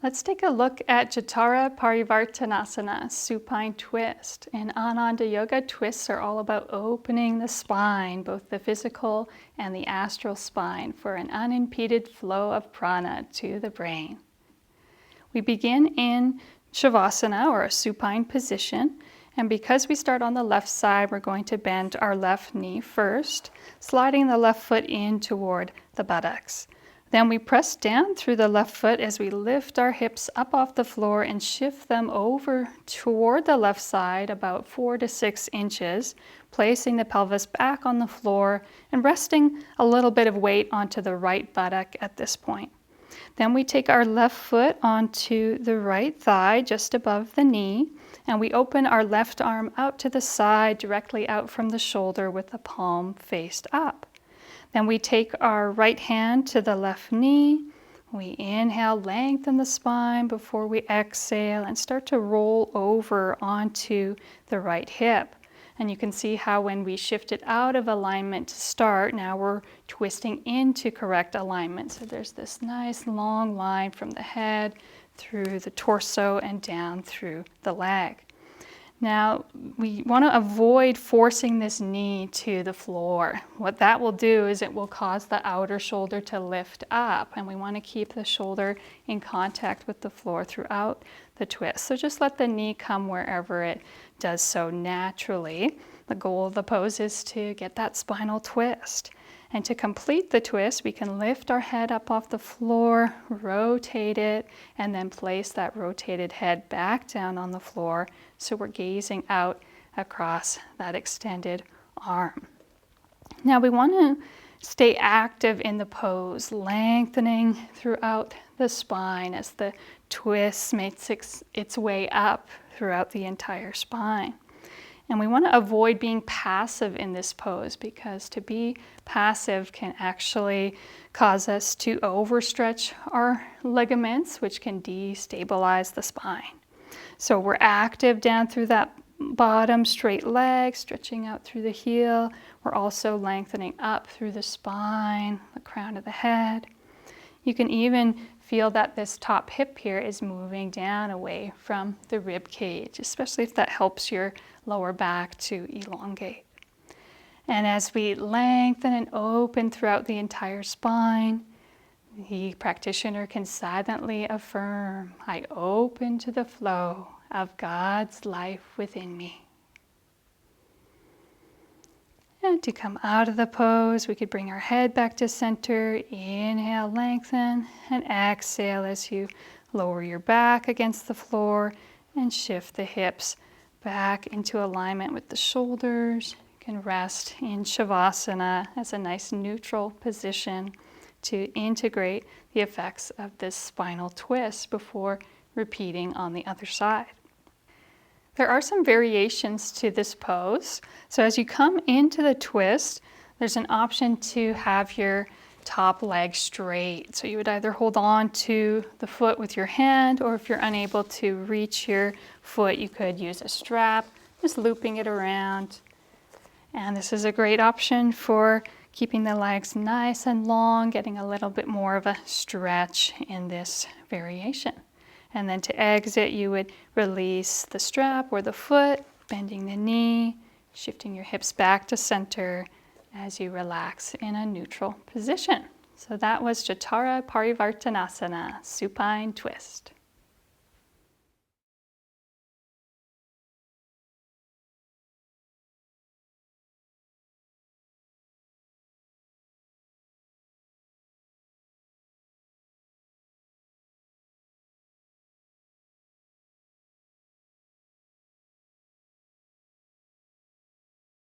Let's take a look at Jatara Parivartanasana, supine twist. In Ananda Yoga, twists are all about opening the spine, both the physical and the astral spine, for an unimpeded flow of prana to the brain. We begin in Shavasana, or a supine position, and because we start on the left side, we're going to bend our left knee first, sliding the left foot in toward the buttocks. Then we press down through the left foot as we lift our hips up off the floor and shift them over toward the left side about 4 to 6 inches, placing the pelvis back on the floor and resting a little bit of weight onto the right buttock at this point. Then we take our left foot onto the right thigh just above the knee, and we open our left arm out to the side, directly out from the shoulder with the palm faced up. Then we take our right hand to the left knee. We inhale, lengthen the spine before we exhale and start to roll over onto the right hip. And you can see how when we shift it out of alignment to start, now we're twisting into correct alignment. So there's this nice long line from the head through the torso and down through the leg. Now, we want to avoid forcing this knee to the floor. What that will do is it will cause the outer shoulder to lift up, and we want to keep the shoulder in contact with the floor throughout the twist. So just let the knee come wherever it does so naturally. The goal of the pose is to get that spinal twist. And to complete the twist, we can lift our head up off the floor, rotate it, and then place that rotated head back down on the floor so we're gazing out across that extended arm. Now we want to stay active in the pose, lengthening throughout the spine as the twist makes its way up throughout the entire spine. And we want to avoid being passive in this pose, because to be passive can actually cause us to overstretch our ligaments, which can destabilize the spine. So we're active down through that bottom straight leg, stretching out through the heel. We're also lengthening up through the spine, the crown of the head. You can even feel that this top hip here is moving down away from the rib cage, especially if that helps your lower back to elongate. And as we lengthen and open throughout the entire spine, the practitioner can silently affirm, "I open to the flow of God's life within me." And to come out of the pose, we could bring our head back to center. Inhale, lengthen, and exhale as you lower your back against the floor and shift the hips back into alignment with the shoulders. You can rest in Shavasana as a nice neutral position to integrate the effects of this spinal twist before repeating on the other side. There are some variations to this pose. So as you come into the twist, there's an option to have your top leg straight. So you would either hold on to the foot with your hand, or if you're unable to reach your foot, you could use a strap, just looping it around. And this is a great option for keeping the legs nice and long, getting a little bit more of a stretch in this variation. And then to exit, you would release the strap or the foot, bending the knee, shifting your hips back to center as you relax in a neutral position. So that was Jatara Parivartanasana, supine twist.